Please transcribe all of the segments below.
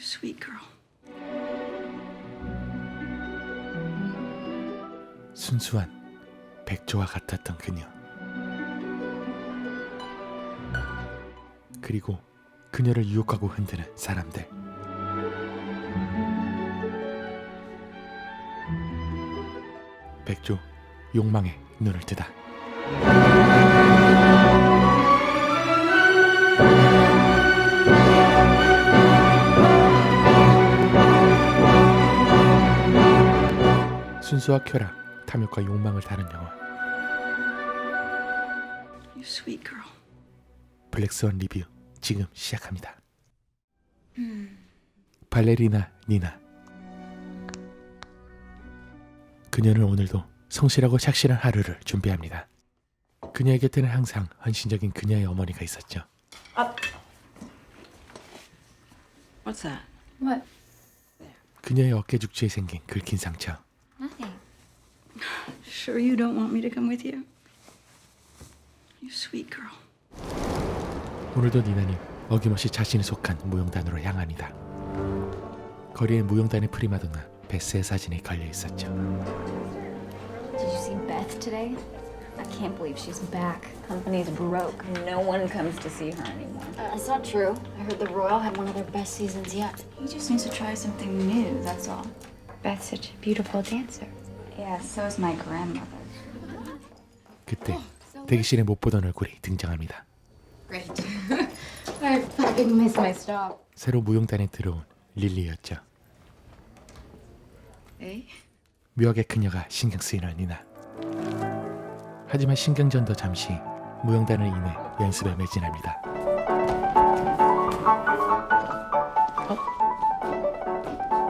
You sweet girl. 순수한 백조와 같았던 그녀. 그리고 그녀를 유혹하고 흔드는 사람들. 백조 욕망에 눈을 뜨다. 순수와 쾌락, 탐욕과 욕망을 다룬 영화 You sweet girl. 블랙스완 리뷰 지금 시작합니다. 발레리나 니나. 그녀는 오늘도 성실하고 착실한 하루를 준비합니다. 그녀의 곁에는 항상 헌신적인 그녀의 어머니가 있었죠. What's that? What? 그녀의 어깨 죽지에 생긴 긁힌 상처. Nothing. Sure you don't want me to come with you? You sweet girl. 오늘도 니나는 어김없이 자신이 속한 무용단으로 향합니다. 거리에 무용단의 프리마돈나 베스의 사진이 걸려 있었죠. Did you see Beth today? I can't believe she's back. Company's broke. No one comes to see her anymore. That's not true. I heard the Royal had one of their best seasons yet. He just needs to try something new, that's all. Beth's such a beautiful dancer. Yeah, so's my grandmother. 그때 대기실에 못 보던 얼굴이 등장합니다. Great. I fucking missed my stop. 새로 무용단에 들어온 릴리였죠. Eh? 묘하게 그녀가 신경 쓰이는 니나. 하지만 신경전도 잠시 무용단을 인해 연습에 매진합니다.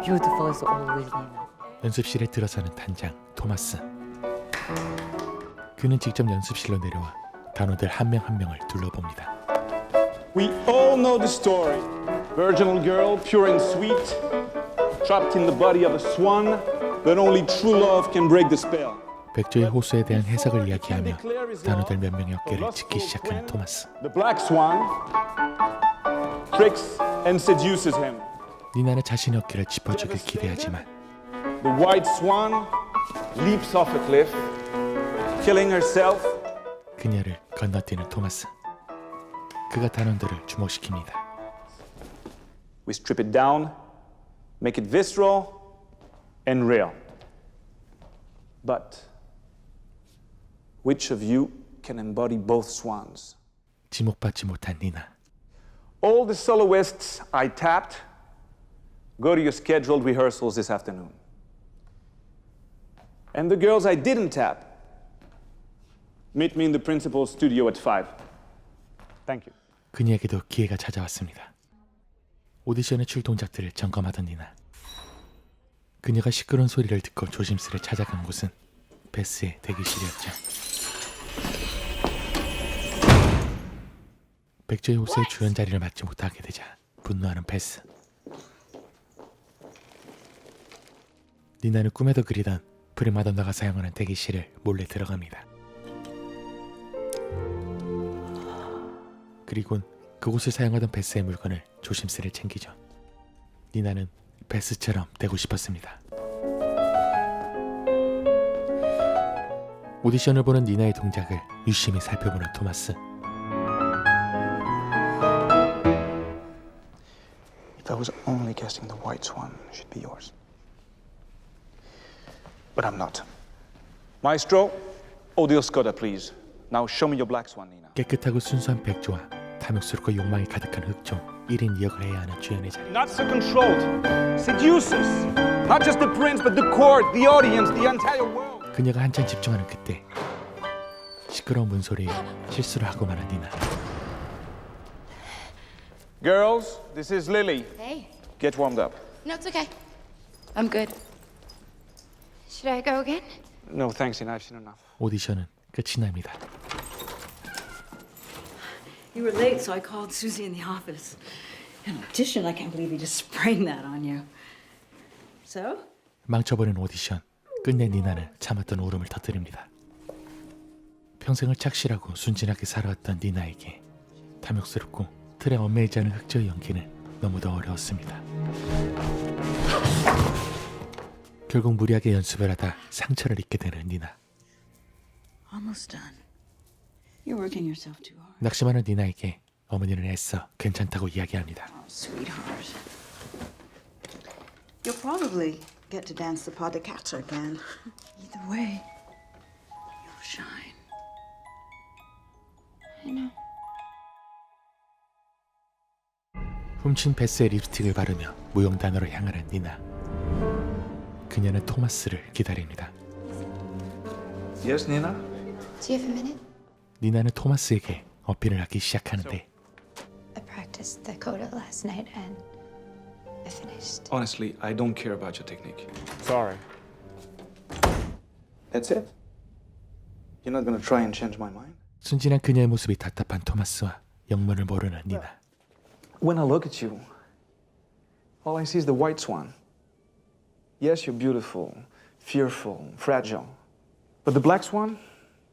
Beautiful as always, Nina. 연습실에 들어서는 단장 토마스. 그는 직접 연습실로 내려와 단원들 한 명 한 명을 둘러봅니다. We all know the story. Virginal girl, pure and sweet, trapped in the body of a swan, but only true love can break the spell. 백조의 호수에 대한 해석을 이야기하며 단원들 몇 명의 어깨를 짚기 시작하는 토마스. The black swan tricks and seduces him. 니나는 자신의 어깨를 짚어주길 기대하지만 The white swan leaps off a cliff, killing herself. 그녀를 건너뛰는 토마스. 그가 단원들을 주목시킵니다. We strip it down, make it visceral and real. But which of you can embody both swans? 지목받지 못한 니나. All the soloists I tapped, go to your scheduled rehearsals this afternoon. And the girls I didn't tap, meet me in the principal's studio at 5. Thank you. 그녀에게도 기회가 찾아왔습니다. 오디션의 출동작들을 점검하던 니나. 그녀가 시끄러운 소리를 듣고 조심스레 찾아간 곳은 베스의 대기실이었죠. 백조의 호수의 주연 자리를 맡지 못하게 되자 분노하는 베스. 니나는 꿈에도 그리던 프리마돈나가 사용하는 대기실을 몰래 들어갑니다. 그리곤 그곳을 사용하던 베스의 물건을 조심스레 챙기죠. 니나는 베스처럼 되고 싶었습니다. 오디션을 보는 니나의 동작을 유심히 살펴보는 토마스. If I was only guessing the white swan, it should be yours. But I'm not. Maestro, Odile Scotta, please. Now show me your black swan, Nina. 깨끗하고 순수한 백조와 탐욕스럽고 욕망이 가득한 흑종 1인 2역을 해야 하는 주연의 자리. Not so controlled. Seduces. Not just the prince, but the court, the audience, the entire world. 그녀가 한참 집중하는 그때 시끄러운 문소리에 실수를 하고 말한 니나. Girls, this is Lily. Hey. Get warmed up. No, it's okay. I'm good. Should I go again? No, thanks, Nina. I've seen enough. 오디션은 끝이 납니다. You were late, so I called Susie in the office. An audition? I can't believe he just sprang that on you. So? 망쳐버린 오디션. 끝내 니나는 참았던 울음을 터뜨립니다. 평생을 착실하고 순진하게 살아왔던 니나에게 탐욕스럽고 틀에 얽매이지 않은 흑조의 연기는 너무도 어려웠습니다. 결국 무리하게 연습을 하다 상처를 입게 되는 니나. Almost done. You're working yourself too hard. 낙심하는 니나에게 어머니는 애써 괜찮다고 이야기합니다. Oh, sweetheart. You'll probably get to dance the pas de quatre again. Either way, you'll shine. I know. 훔친 베스의 립스틱을 바르며 무용단으로 향하는 니나. 그녀는 토마스를 기다립니다. Yes, Nina? Do you have a minute? 니나는 토마스에게 어필을 하기 시작하는데 I practiced the coda last night and I finished. Honestly, I don't care about your technique. Sorry. That's it? You're not gonna try and change my mind? 순진한 그녀의 모습이 답답한 토마스와 영문을 모르는 니나. When I look at you, all I see is the white swan. Yes, you're beautiful, fearful, fragile. But the black swan?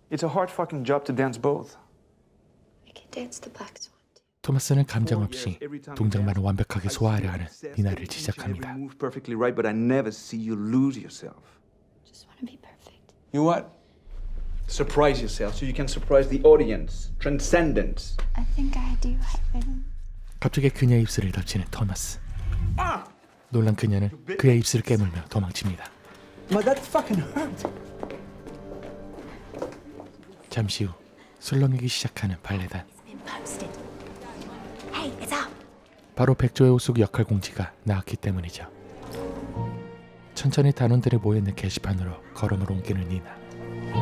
It's a hard fucking job to dance both. I can dance the black swan too. 토마스는 감정 없이 동작만을 완벽하게 소화하려 하는 니나를 지적합니다. You move perfectly right, but I never see you lose yourself. Just want to be perfect. You what? Surprise yourself so you can surprise the audience. Transcendence. I think I do have it. 갑자기 그녀의 입술을 덮치는 토마스. 놀란 그녀는 그의 입술을 깨물며 도망칩니다. But that fucking hurt. 잠시 후 술렁이기 시작하는 발레단. Been posted. Hey, it's up. 바로 백조의 호숙 역할 공지가 나왔기 때문이죠. 천천히 단원들이 모여있는 게시판으로 걸음을 옮기는 니나.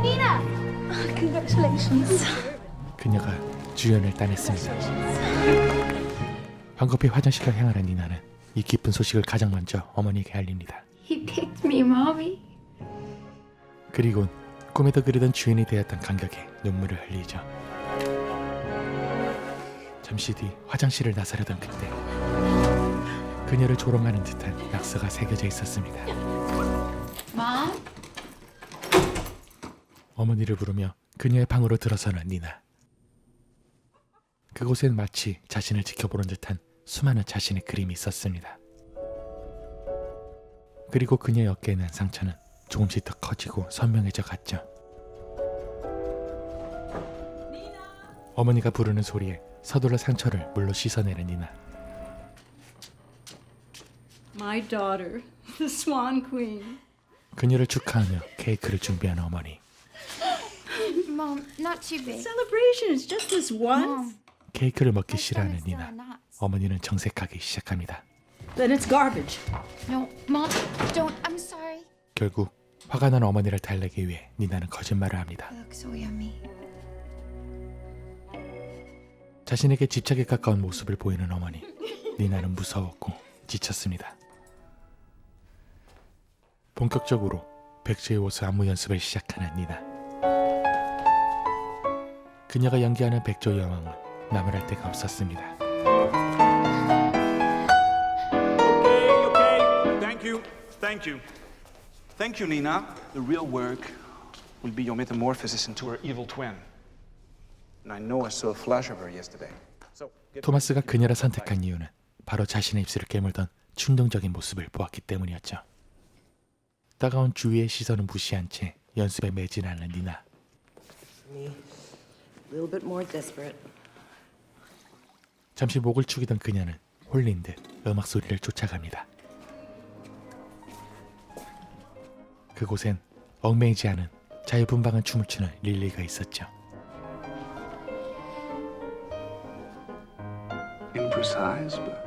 Nina! Congratulations. 그녀가 주연을 따냈습니다. 황급히 화장실을 향하는 니나는 이 기쁜 소식을 가장 먼저 어머니에게 알립니다. He picked me, Mommy. 그리곤 꿈에도 그리던 주인이 되었던 감격에 눈물을 흘리죠. 잠시 뒤 화장실을 나서려던 그때 그녀를 조롱하는 듯한 낙서가 새겨져 있었습니다. Mom? 어머니를 부르며 그녀의 방으로 들어서는 니나. 그곳엔 마치 자신을 지켜보는 듯한 수많은 자신의 그림이 있었습니다. 그리고 그녀의 어깨에 난 상처는 조금씩 더 커지고 선명해져 갔죠. 어머니가 부르는 소리에 서둘러 상처를 물로 씻어내는 니나. My daughter, the Swan Queen. 그녀를 축하하며 케이크를 준비하는 어머니. Mom, not too big. Celebration is just this once. 케이크를 먹기 싫어하는 니나. 어머니는 정색하기 시작합니다. Then it's garbage. No, Mom, don't. I'm sorry. 결국 화가 난 어머니를 달래기 위해 니나는 거짓말을 합니다. It looks so yummy. 자신에게 집착에 가까운 모습을 보이는 어머니. 니나는 무서웠고 지쳤습니다. 본격적으로 백조의 호수 안무 연습을 시작하는 니나. 그녀가 연기하는 백조 여왕은 나무랄 데가 없었습니다. Okay. Thank you. Thank you. Thank you, Nina. The real work will be your metamorphosis into her evil twin. And I know I saw a flash of her yesterday. So, 토마스가 그녀를 선택한 이유는 바로 자신의 입술을 깨물던 충동적인 모습을 보았기 때문이었죠. 따가운 주위의 시선은 무시한 채 연습에 매진하는 니나. A little bit more desperate. 잠시 목을 축이던 그녀는 홀린 듯 음악 소리를 쫓아갑니다. 그곳엔 얽매이지 않은 자유분방한 춤을 추는 릴리가 있었죠. imprecise, but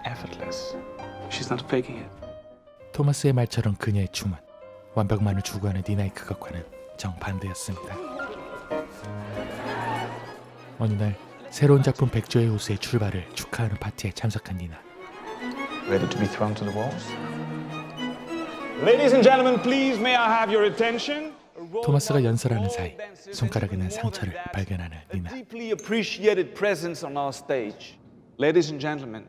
effortless. She's not faking it. 토마스의 말처럼 그녀의 춤은 완벽만을 추구하는 니나의 그것과는 정반대였습니다. 어느 날 새로운 작품 백조의 호수의 출발을 축하하는 파티에 참석한 니나. Ready to be thrown to the walls? Ladies and gentlemen, please may I have your attention? 토마스가 연설하는 사이 손가락에 난 상처를 발견하는 니나. Deeply appreciated presence on our stage. Ladies and gentlemen,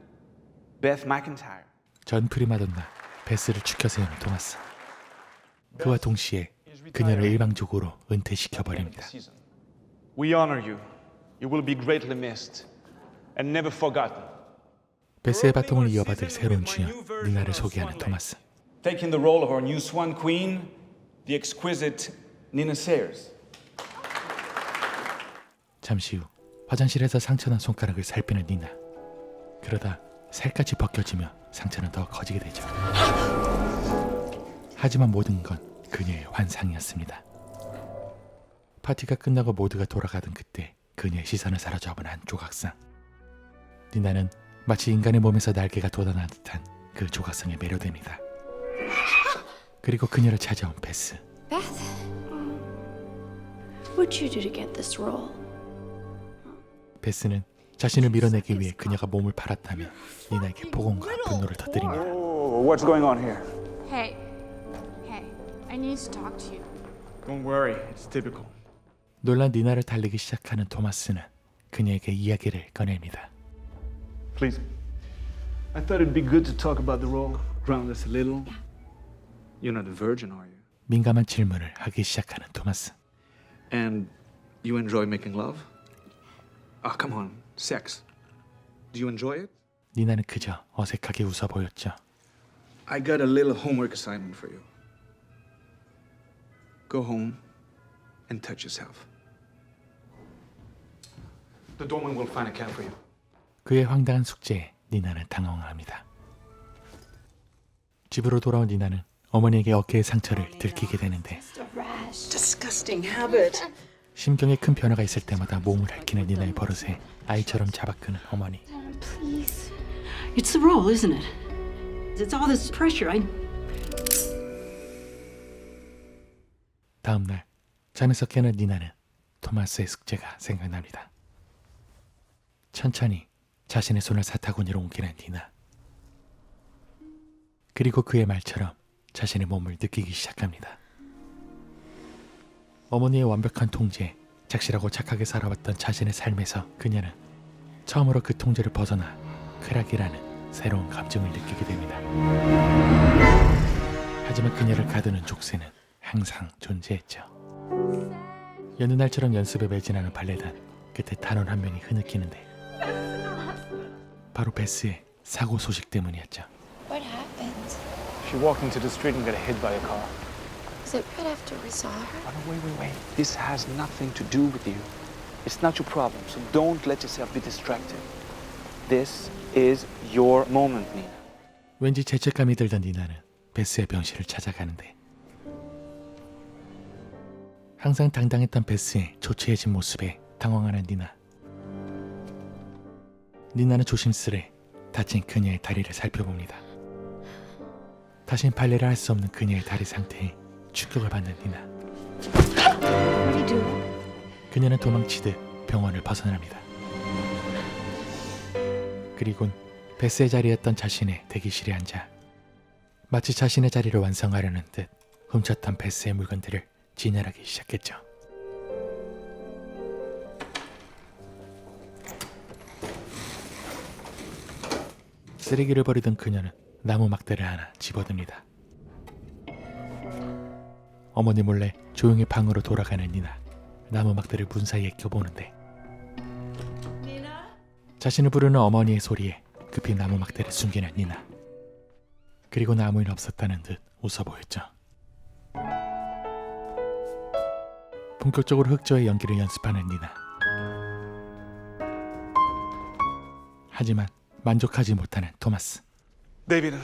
Beth McIntyre. 전 프리마돈나 베스를 축혀 세우는 토마스. 그와 동시에 그녀를 일방적으로 은퇴시켜버립니다. We honor you. You will be greatly missed and never forgotten. 베스의 바통을 이어받을 새로운 주연 니나를 소개하는 토마스. Taking the role of our new Swan Queen, the exquisite Nina Sayers. 잠시 후 화장실에서 상처난 손가락을 살피는 니나. 그러다 살갗이 벗겨지며 상처는 더 커지게 되죠. 하지만 모든 건 그녀의 환상이었습니다. 파티가 끝나고 모두가 돌아가던 그때 그녀의 시선을 사로잡은 한 조각상. 니나는 마치 인간의 몸에서 날개가 돋아난 듯한 그 조각상에 매료됩니다. 그리고 그녀를 찾아온 베스. What'd you do to get this role? 베스는 자신을 밀어내기 위해 그녀가 몸을 팔았다며 니나에게 폭언과 분노를 터뜨립니다. Oh, what's going on here? Hey, I need to talk to you. Don't worry, it's typical. 놀란 니나를 달리기 시작하는 토마스는 그녀에게 이야기를 꺼냅니다. Please. I thought it'd be good to talk about the role. Ground us a little. You're not a virgin, are you? 민감한 질문을 하기 시작하는 토마스. And you enjoy making love? Ah, come on, sex. Do you enjoy it? 니나는 그저 어색하게 웃어 보였죠. I got a little homework assignment for you. Go home and touch yourself. The doorman will find a cab for you. 그의 황당한 숙제에 니나는 당황합니다. 집으로 돌아온 니나는 어머니에게 어깨의 상처를 들키게 되는데 Disgusting habit. 심경에 큰 변화가 있을 때마다 몸을 핥히는 니나의 버릇에 아이처럼 잡아끄는 어머니. Please. It's the role, isn't it? It's all this pressure. 다음 날 잠에서 깨는 니나는 토마스의 숙제가 생각납니다. 천천히 자신의 손을 사타구니로 옮기는 니나. 그리고 그의 말처럼 자신의 몸을 느끼기 시작합니다. 어머니의 완벽한 통제에 착실하고 착하게 살아왔던 자신의 삶에서 그녀는 처음으로 그 통제를 벗어나 쾌락이라는 새로운 감정을 느끼게 됩니다. 하지만 그녀를 가두는 족쇄는 항상 존재했죠. 여느 날처럼 연습에 매진하는 발레단. 그때 단원 한 명이 흐느끼는데 바로 베스의 사고 소식 때문이었죠. What happened? She walked into the street and got hit by a car. Was it right after we saw her? Oh, wait. This has nothing to do with you. It's not your problem, so don't let yourself be distracted. This is your moment, Nina. 왠지 죄책감이 들던 니나는 베스의 병실을 찾아가는데 항상 당당했던 베스의 초췌해진 모습에 당황하는 니나. 니나는 조심스레 다친 그녀의 다리를 살펴봅니다. 다신 발레를 할 수 없는 그녀의 다리 상태에 충격을 받는 니나. What are you doing? 그녀는 도망치듯 병원을 벗어납니다. 그리곤 베스의 자리였던 자신의 대기실에 앉아 마치 자신의 자리를 완성하려는 듯 훔쳤던 베스의 물건들을 진열하기 시작했죠. 쓰레기를 버리던 그녀는 나무 막대를 하나 집어듭니다. 어머니 몰래 조용히 방으로 돌아가는 니나. 나무 막대를 문 사이에 껴보는데 자신을 부르는 어머니의 소리에 급히 나무 막대를 숨기는 니나. 그리고는 아무 일 없었다는 듯 웃어 보였죠. 본격적으로 흑조의 연기를 연습하는 니나. 하지만 만족하지 못하는 토마스. David,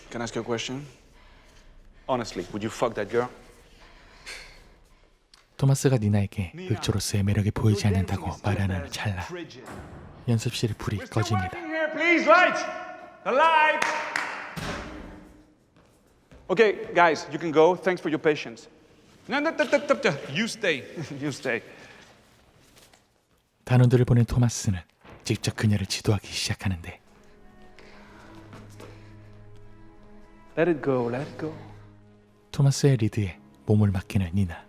can I ask you a question? Honestly, would you fuck that girl? 토마스가 니나에게 흑조로서의 매력이 보이지 않는다고 말하는 찰나 연습실의 불이 꺼집니다. Here, please, lights. The lights. Okay, guys, you can go. Thanks for your patience. No. You stay. You stay. 단원들을 보낸 토마스는 직접 그녀를 지도하기 시작하는데 Let it go. Let it go. 토마스의 리드에 몸을 맡기는 니나.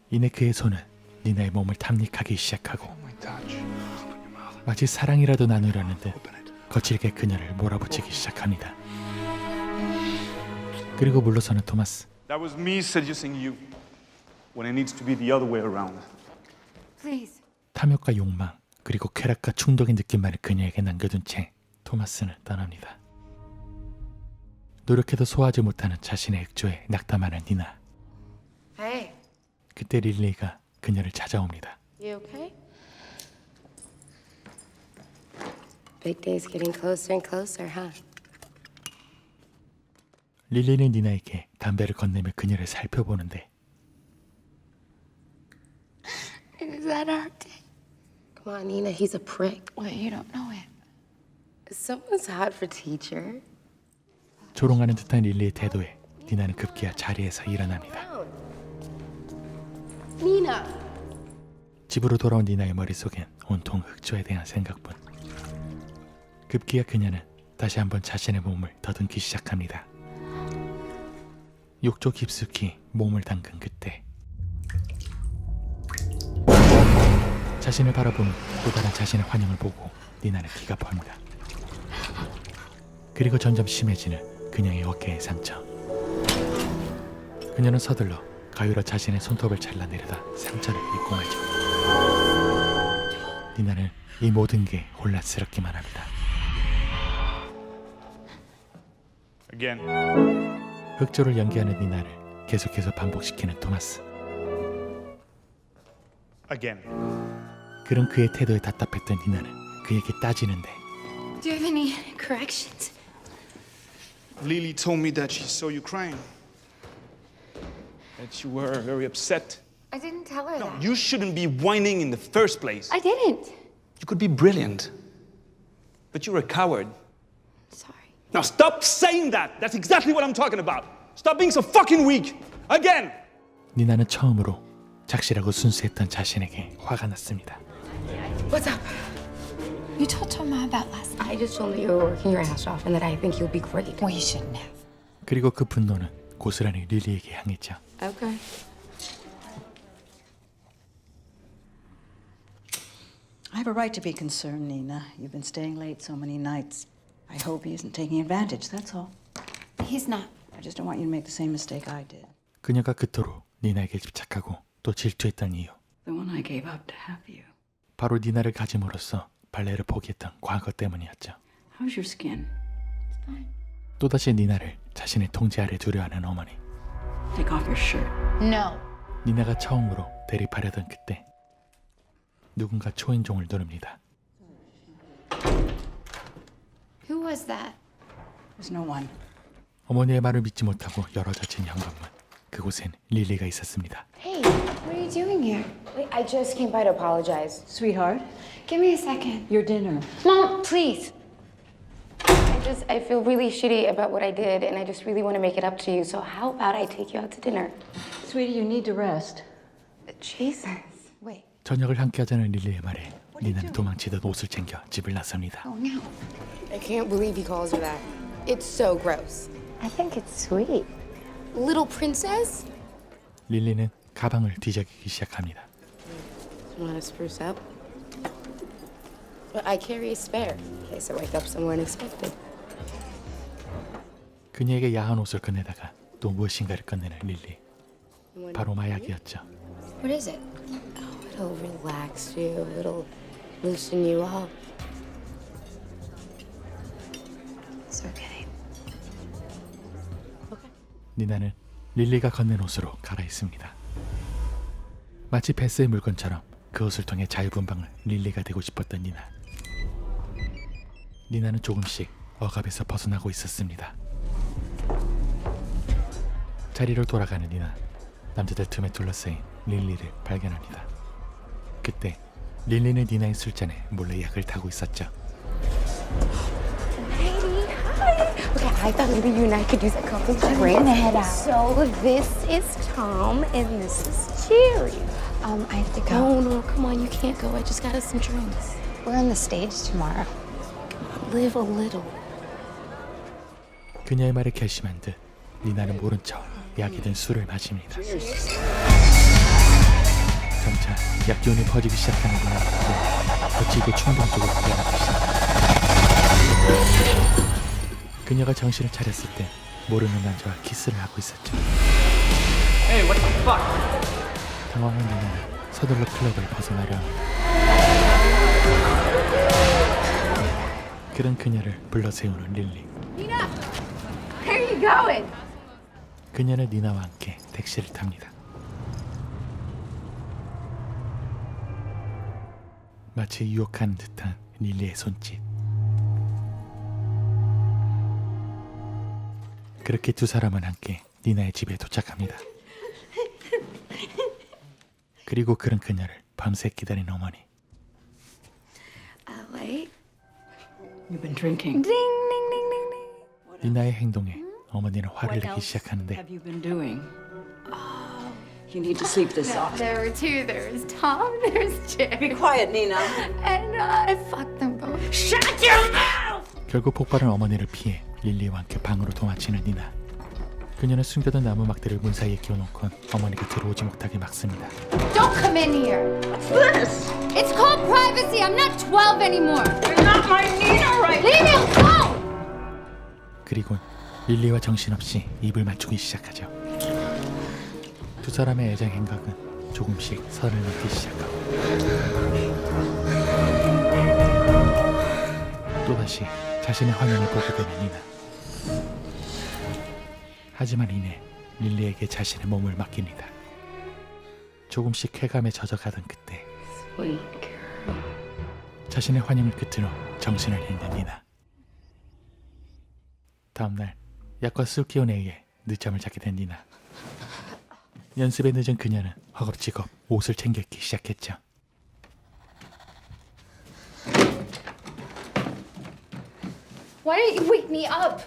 이내 그의 손은 니나의 몸을 탐닉하기 시작하고 My touch. 마치 사랑이라도 나누려는 듯 거칠게 그녀를 몰아붙이기 시작합니다. 그리고 물러서는 토마스. That was me seducing you when it needs to be the other way around. Please. 탐욕과 욕망 그리고 쾌락과 충동의 느낌만을 그녀에게 남겨둔 채 토마스는 떠납니다. 노력해도 소화하지 못하는 자신의 흑조에 낙담하는 니나. Hey, 그때 릴리가 그녀를 찾아옵니다. you okay? Big day's getting closer and closer, huh? 릴리는 니나에게 담배를 건네며 그녀를 살펴보는데 Is that our day? Come on, Nina, he's a prick. Well, you don't know it. Someone's hot for teacher. 조롱하는 듯한 릴리의 태도에 니나는 급기야 자리에서 일어납니다. Nina! 집으로 돌아온 니나의 머릿속엔 온통 흑조에 대한 생각뿐. 급기야 그녀는 다시 한번 자신의 몸을 더듬기 시작합니다. 욕조 깊숙이 몸을 담근 그때 자신을 바라보는 또 다른 자신의 환영을 보고 니나는 기가 팝니다. 그리고 점점 심해지는 그녀의 어깨의 상처. 그녀는 서둘러 가위로 자신의 손톱을 잘라내려다 상처를 입고 말죠. 니나는 이 모든 게 혼란스럽기만 합니다. Again. 흑조를 연기하는 니나를 계속해서 반복시키는 토마스. Again. 그런 그의 태도에 답답했던 니나는 그에게 따지는데 Do you have any corrections? Lily told me that she saw you crying. That you were very upset. I didn't tell her that. You shouldn't be whining in the first place. I didn't. You could be brilliant, but you're a coward. Sorry. Now stop saying that. That's exactly what I'm talking about. Stop being so fucking weak. Again. 니나는 처음으로 착실하고 순수했던 자신에게 화가 났습니다. What's up? You told Toma about last night. I just told you you were working your ass off and that I think you'll be great. Well, you shouldn't have. 그리고 그 분노는 고스란히 릴리에게 향했죠. Okay. I have a right to be concerned, Nina. You've been staying late so many nights. I hope he isn't taking advantage, that's all. He's not. I just don't want you to make the same mistake I did. 그녀가 그토록 니나에게 집착하고 또 질투했던 이유. The one I gave up to have you. 바로 니나를 가짐으로써 발레를 포기했던 과거 때문이었죠. How's your skin? 또다시 니나를 자신의 통제 아래 두려 하는 어머니. Take off your shirt. No. 니나가 처음으로 대립하려던 그때 누군가 초인종을 누릅니다. Who was that? There's no one. 어머니의 말을 믿지 못하고 열어젖힌 현관문. 그곳엔 릴리가 있었습니다. Hey, what are you doing here? Wait, I just came by to apologize. Sweetheart, Give me a second. your dinner. Mom, please. I feel really shitty about what I did, and I just really want to make it up to you. So how about I take you out to dinner? Sweetie, you need to rest. Jesus. Wait. 저녁을 함께 하자는 릴리의 말에 니나는 도망치듯 옷을 챙겨 집을 나섭니다. Oh, no. I can't believe he calls her that. It's so gross. I think it's sweet. Little princess? 릴리는 가방을 뒤적이기 시작합니다. You want to spruce up? But I carry a spare in case I wake up somewhere unexpected. 그녀에게 야한 옷을 꺼내다가 또 무엇인가를 꺼내는 릴리. 바로 마약이었죠. What is it? Oh, it'll relax you. It'll loosen you up. It's okay. 니나는 릴리가 건넨 옷으로 갈아입습니다. 마치 베스의 물건처럼 그 옷을 통해 자유분방을 릴리가 되고 싶었던 니나. 니나는 조금씩 억압에서 벗어나고 있었습니다. 자리로 돌아가는 니나. 남자들 틈에 둘러싸인 릴리를 발견합니다. 그때 릴리는 니나의 술잔에 몰래 약을 타고 있었죠. Okay, I thought maybe you and I could use a couple drinks. head out. So this is Tom and this is Jerry. I have to go. No, come on, you can't go. I just got us some drinks. We're on the stage tomorrow. Live a little. 그녀의 말에 결심한 듯 니나는 모른 척 약이 든 술을 마십니다. 점차 약 기운이 퍼지기 시작하는 니나는 거치고 충동적으로 일어나기 시작합니다. 그녀가 정신을 차렸을 때 모르는 남자와 키스를 하고 있었죠. Hey, what the fuck? 당황한 니나는 서둘러 클럽을 벗어나려 그런 그녀를 불러 세우는 릴리. Nina! Where are you going? 그녀는 니나와 함께 택시를 탑니다. 마치 유혹하는 듯한 릴리의 손짓. 그렇게 두 사람은 함께 니나의 집에 도착합니다. 그리고 그런 그녀를 밤새 기다린 어머니. Wait. You've been drinking. Ding, ding, ding, ding, ding. 니나의 행동에 어머니는 화를 What 내기 else 시작하는데 have you been doing? You need to sleep this off. There were two. There was Tom, there's Be Jerry. quiet, Nina. And I fucked them both. Shut your mouth! 결국 폭발한 어머니를 피해 릴리와 함께 방으로 도망치는 니나. 그녀는 숨겨둔 나무막들을 문 사이에 끼워놓고 어머니가 들어오지 못하게 막습니다. Don't come in here. What's this? It's called privacy. I'm not 12 anymore. You're not my Nina right Leave me alone! 그리고 릴리와 정신없이 입을 맞추기 시작하죠. 두 사람의 애정 행각은 조금씩 선을 넘기 시작하고 또다시 자신의 화면을 보게 되는 니나. 하지만 이내 릴리에게 자신의 몸을 맡깁니다. 조금씩 쾌감에 젖어가던 그때 Sweet girl. 자신의 환영을 끝으로 정신을 잃는 니나. 다음날 약과 술기운에 의해 늦잠을 자게 된 니나. 연습에 늦은 그녀는 허겁지겁 옷을 챙겨 입기 시작했죠. Why didn't you wake me up?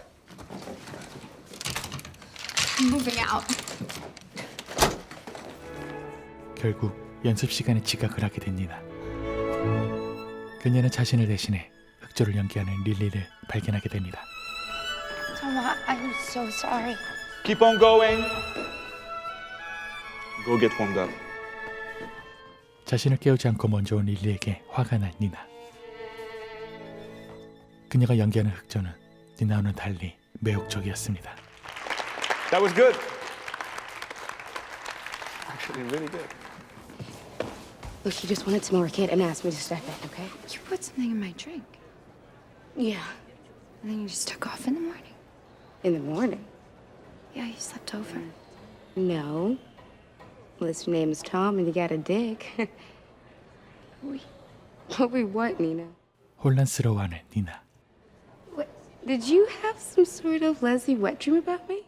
I'm moving out. 결국 연습 시간에 지각을 하게 된 니나. 그녀는 자신을 대신해 흑조를 연기하는 릴리를 발견하게 됩니다. Tom, I'm so sorry. Keep on going. Go get warmed up. 자신을 깨우지 않고 먼저 온 릴리에게 화가 난 니나. 그녀가 연기하는 흑조는 니나와는 달리 매혹적이었습니다. That was good. Actually, really good. Look, she just wanted some more kid and asked me to step in, okay? You put something in my drink. Yeah. And then you just took off in the morning. In the morning. Yeah, you slept over. No. Unless your name is Tom and you got a dick. We what, Nina? 혼란스러워하는 니나. What? Did you have some sort of Leslie wet dream about me?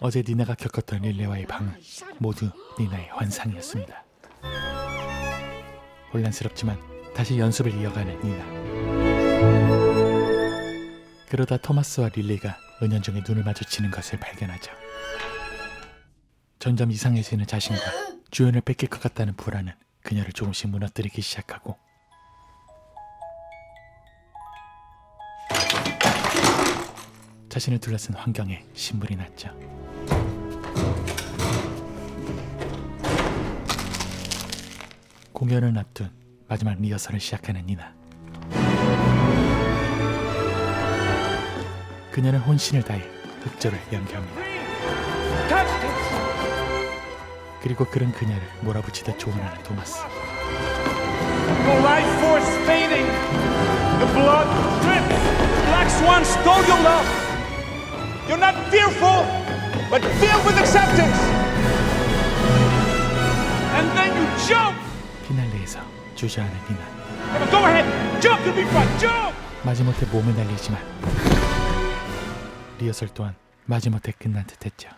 어제 니나가 겪었던 릴리와의 방은 모두 니나의 환상이었습니다. 혼란스럽지만 다시 연습을 이어가는 니나. 그러다 토마스와 릴리가 은연중에 눈을 마주치는 것을 발견하죠. 점점 이상해지는 자신과 주연을 뺏길 것 같다는 불안은 그녀를 조금씩 무너뜨리기 시작하고 자신을 둘러싼 환경에 신물이 났죠. 공연을 앞둔 마지막 리허설을 시작하는 니나. 그녀는 혼신을 다해 흑조를 연기합니다. 그리고 그런 그녀를 몰아붙이듯 조언하는 토마스. Your life force fading. The blood drips. The black swan stole your love. You're not fearful, but filled with acceptance. And then you jump. 피날레에서 주저하는 니나. Go ahead. Jump to be fun. Jump. 마지못해 몸을 날리지만 리허설 또한 마지못해 끝난 듯했죠.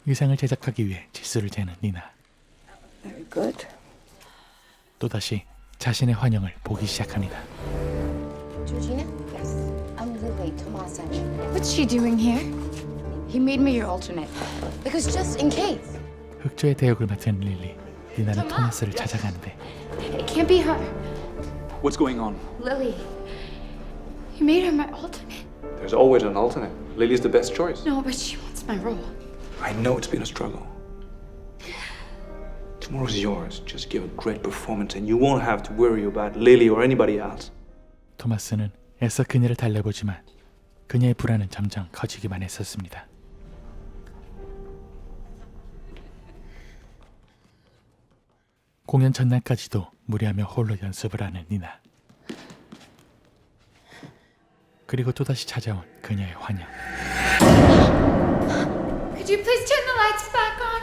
의상을 제작하기 위해 치수를 재는 니나. Very good. 또다시 자신의 환영을 보기 시작합니다. Georgina? Yes. I'm Lily. Tomas sent you. What's she doing here? He made me your alternate. Because just in case. 흑조의 대역을 맡은 릴리. 니나는 토마스를 찾아가는데 It can't be her. What's going on? Lily. You made her my alternate. There's always an alternate. Lily's the best choice. No, but she wants my role. I know it's been a struggle. Tomorrow's yours. Just give a great performance and you won't have to worry about Lily or anybody else. 토마스는 애써 그녀를 달래보지만 그녀의 불안은 점점 커지기만 했었습니다. 공연 전날까지도 무리하며 홀로 연습을 하는 니나. 그리고 또다시 찾아온 그녀의 환영. Could you please turn the lights back on?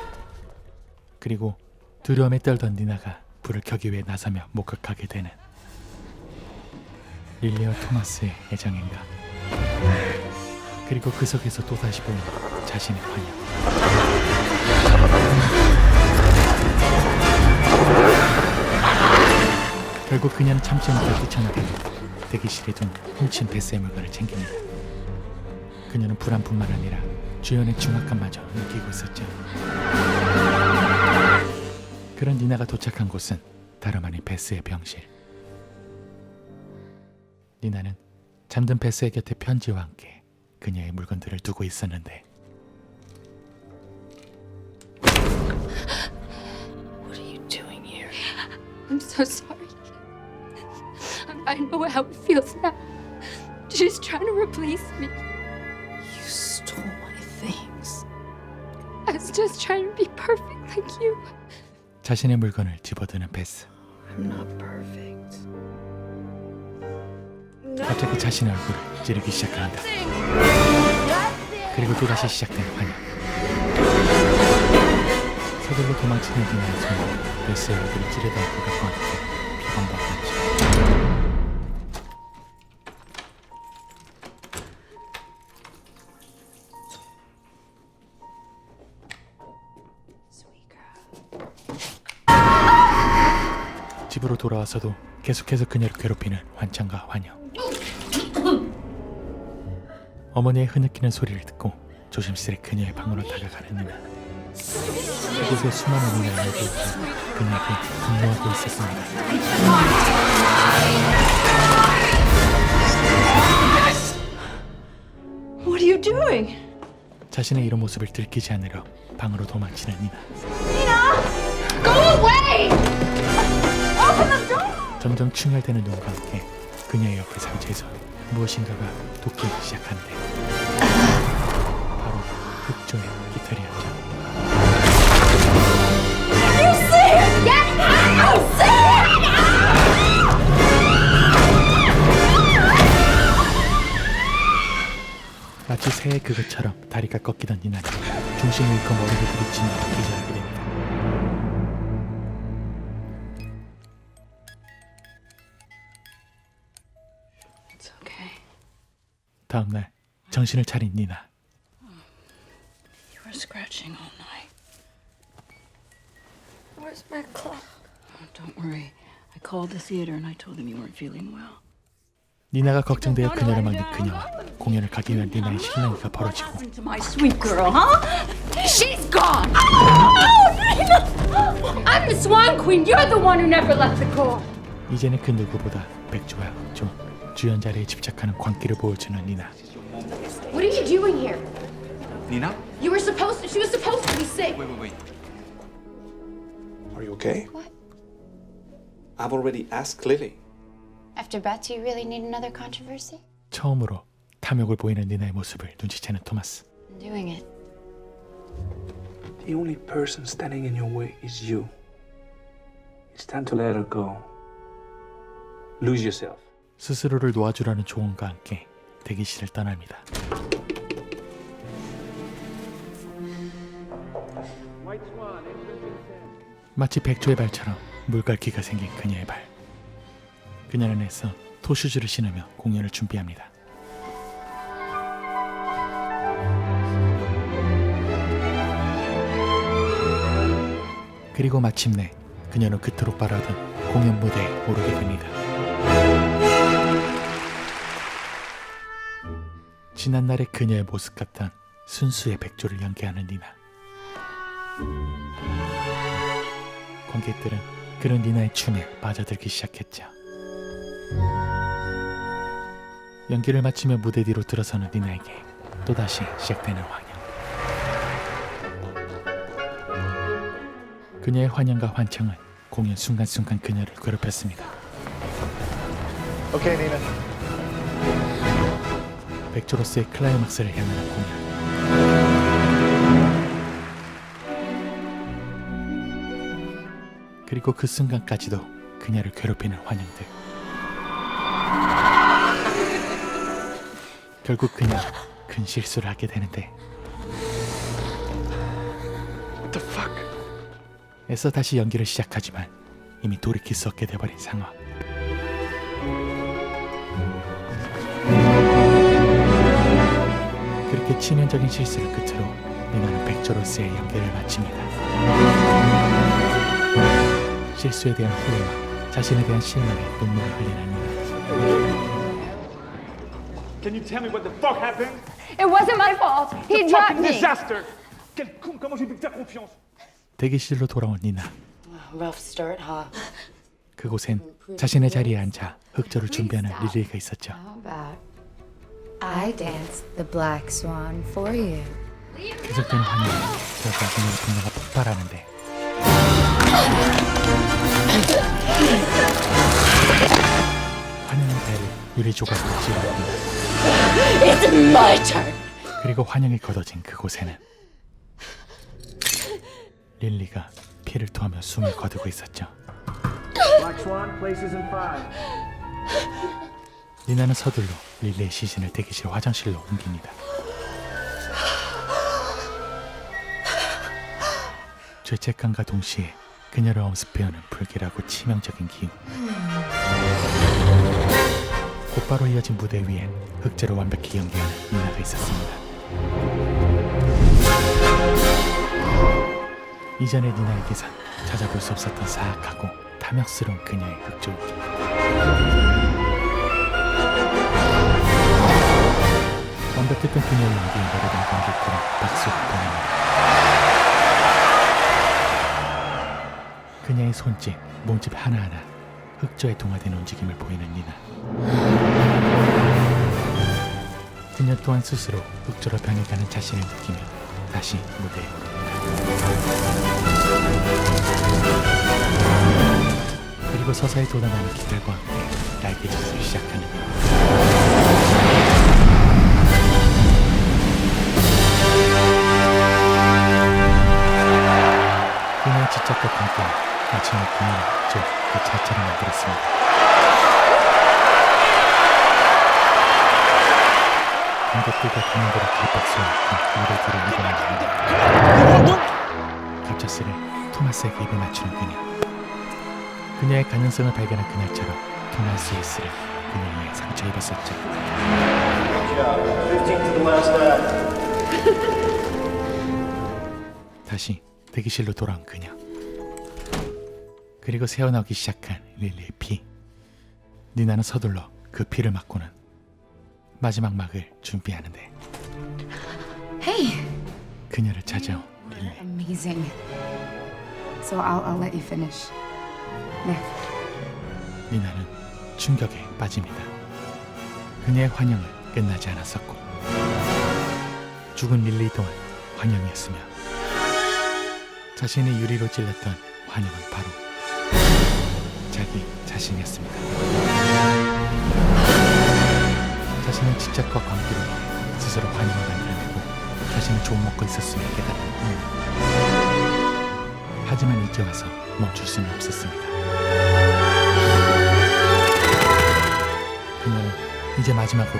그리고 두려움에 떨던 니나가 불을 켜기 위해 나서며 목격하게 되는 릴리와 토마스의 애정행각. 그리고 그 속에서 또다시 보이는 자신의 환영. 결국 그녀는 참지 못해 뛰쳐나가고 대기실에 둔 훔친 베스의 물건을 챙깁니다. 그녀는 불안뿐만 아니라 주연의 중압감마저 느끼고 있었죠. 그런 니나가 도착한 곳은 다름 아닌 베스의 병실. 니나는 잠든 베스의 곁에 편지와 함께 그녀의 물건들을 두고 있었는데 What are you doing here? I'm so sorry. I know how it feels now. She's trying to replace me. You stole my things. I was just trying to be perfect like you. 자신의 물건을 집어드는 베스. I'm not perfect. 갑자기 자신의 얼굴을 찌르기 시작합니다. 그리고 또다시 시작된 환영. 서둘러 도망치는 니나의 손으로 베스의 얼굴을 찌르던 것과 함께 비범벅했죠. 집으로 돌아와서도 계속해서 그녀를 괴롭히는 환청과 환영. 어머니의 흐느끼는 소리를 듣고 조심스레 그녀의 방으로 다가가는 누나. 그곳에 수많은 누나의 모습이 그녀에게 분노하고 있었습니다. What are you doing? 자신의 이런 모습을 들키지 않으려 방으로 도망치는 니나. Go away! 점점 충혈되는 눈과 함께 그녀의 옆에 상처에서 무엇인가가 돋기 시작하는데 바로 흑조의 깃털이었죠. 마치 새의 그것처럼 다리가 꺾이던 니나는 중심을 잃고 머리를 부딪히며 기절하게 됩니다. It's okay. 다음날 정신을 차린 니나. You were scratching all night. Where's my clock? Oh, don't worry. I called the theater and I told them you weren't feeling well. 니나가 걱정되어 그녀를 막는 그녀와 공연을 가기 위한 니나의 실랑이가 벌어지고 Happened to my sweet girl, huh? She's gone! I'm the Swan Queen. You're the one who never left the court. 이제는 그 누구보다 백조와 흑조 주연 자리에 집착하는 광기를 보여주는 니나. What are you doing here? Nina? You were supposed to. She was supposed to be sick. Wait. Are you okay? What? I've already asked Lily. After Beth, do you really need another controversy? 처음으로 탐욕을 보이는 니나의 모습을 눈치채는 토마스. I'm doing it. The only person standing in your way is you. It's time to let her go. Lose yourself. 스스로를 놓아주라는 조언과 함께 대기실을 떠납니다. 마치 백조의 발처럼 물갈퀴가 생긴 그녀의 발. 그녀는 애써 토슈즈를 신으며 공연을 준비합니다. 그리고 마침내 그녀는 그토록 바라던 공연 무대에 오르게 됩니다. 지난날의 그녀의 모습 같던 순수의 백조를 연기하는 니나. 관객들은 그런 니나의 춤에 빠져들기 시작했죠. 연기를 마치며 무대 뒤로 들어서는 니나에게 또다시 시작되는 환영. 그녀의 환영과 환청은 공연 순간순간 그녀를 괴롭혔습니다. Okay, Nina. 백조로서의 클라이막스를 향하는 공연. 그리고 그 순간까지도 그녀를 괴롭히는 환영들. 결국 그녀 큰 실수를 하게 되는데 What the fuck? 애써 다시 연기를 시작하지만 이미 돌이킬 수 없게 돼버린 상황. 그렇게 치명적인 실수를 끝으로 니나는 백조로스의 연기를 마칩니다. 실수에 대한 후회와 자신에 대한 실망에 눈물을 흘리는 니나. Can you tell me what the fuck happened? It wasn't my fault. He dropped Fucking me. disaster! Quel con, comment j'ai pu te faire confiance? 대기실로 돌아온 니나. Rough start, huh? 그곳엔 자신의 자리에 앉아 흑조를 준비하는 릴리가 있었죠. How about I dance the black swan for you? 계속되는 환영이 결과 그녀의 분노가 폭발하는데 환영의 배를 유리 조각으로 찔렀고 It's my turn. 그리고 환영이 걷어진 그곳에는 릴리가 피를 토하며 숨을 거두고 있었죠. Black Swan, places in 5. 니나는 서둘러 릴리의 시신을 대기실 화장실로 옮깁니다. 죄책감과 동시에 그녀를 엄습해오는 불길하고 치명적인 기운. 곧바로 이어진 무대 위엔 흑제로 완벽히 연기하는 니나가 있었습니다. 이전의 니나에게선 찾아볼 수 없었던 사악하고 탐욕스러운 그녀의 흑조이기. 완벽했던 그녀의 연기에 노래던 관객들은 박수를 보냅니다. 그녀의 손짓, 몸집 하나하나 흑조에 동화된 움직임을 보이는 니나. 그녀 또한 스스로 흑조로 변해가는 자신을 느끼며 다시 무대에 오릅니다. 그리고 서서히 돋아나는 기타과 함께 날개짓을 시작하는 그녀의 지적과 관계는 마침내 그녀의 흑조 그 자체를 만들었습니다. 관객들과 동료들의 길박수와 함께 무대들을 이동합니다. 갑작스레 토마스에게 입을 맞추는 그녀. 그녀의 가능성을 발견한 그날처럼 토마스의 스를 그녀에게 상처 입었었죠. 다시 대기실로 돌아온 그녀. 그리고 새어나오기 시작한 릴리의 피. 니나는 서둘러 그 피를 막고는 마지막 막을 준비하는데 Hey, 그녀를 찾아온 릴리. amazing. So I'll let you finish. 네. 니나는 충격에 빠집니다. 그녀의 환영은 끝나지 않았었고 죽은 릴리 또한 환영이었으며 자신의 유리로 찔렀던 환영은 바로 자기 자신이었습니다. 자신의 집착과 관계로 인해 스스로 환영을 만들어내고 자신을 좀 먹고 있었음을 깨달은 니나. 하지만 이제 와서 멈출 수는 없었습니다. 그녀는 이제 마지막으로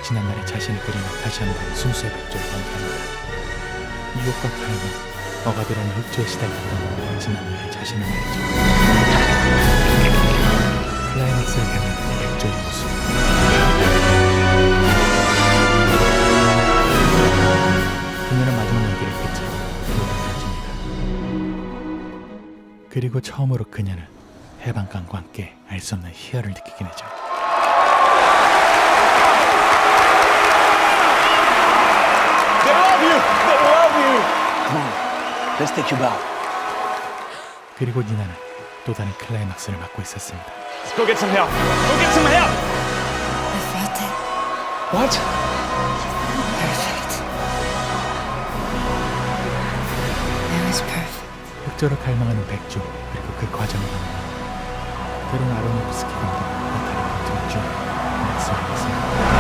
지난날의 자신을 그리며 다시 한번 순수의 백조를 연기합니다. 유혹과 갈망, 억압이라는 흑조에 시달렸던 지난날의 자신을 말이죠. 클라이막스를 향한 백조의 모습. 그녀는 마지막 연기를 끝으로 기록을 펼칩니다. 그리고 처음으로 그녀는 해방감과 함께 알 수 없는 희열을 느끼게 되죠. They love you! They love you! Come on, let's take you back. 그리고 니나는 또 다른 클라이막스를 맡고 있었습니다. Let's go get some help. Go get some help! I felt it. What? Perfect. It was perfect. 흑조로 갈망하는 백조 그리고 그 과정을 보면 때로는 아로노프스키 감독 나타리 버튼 중 맥스웰이었습니다.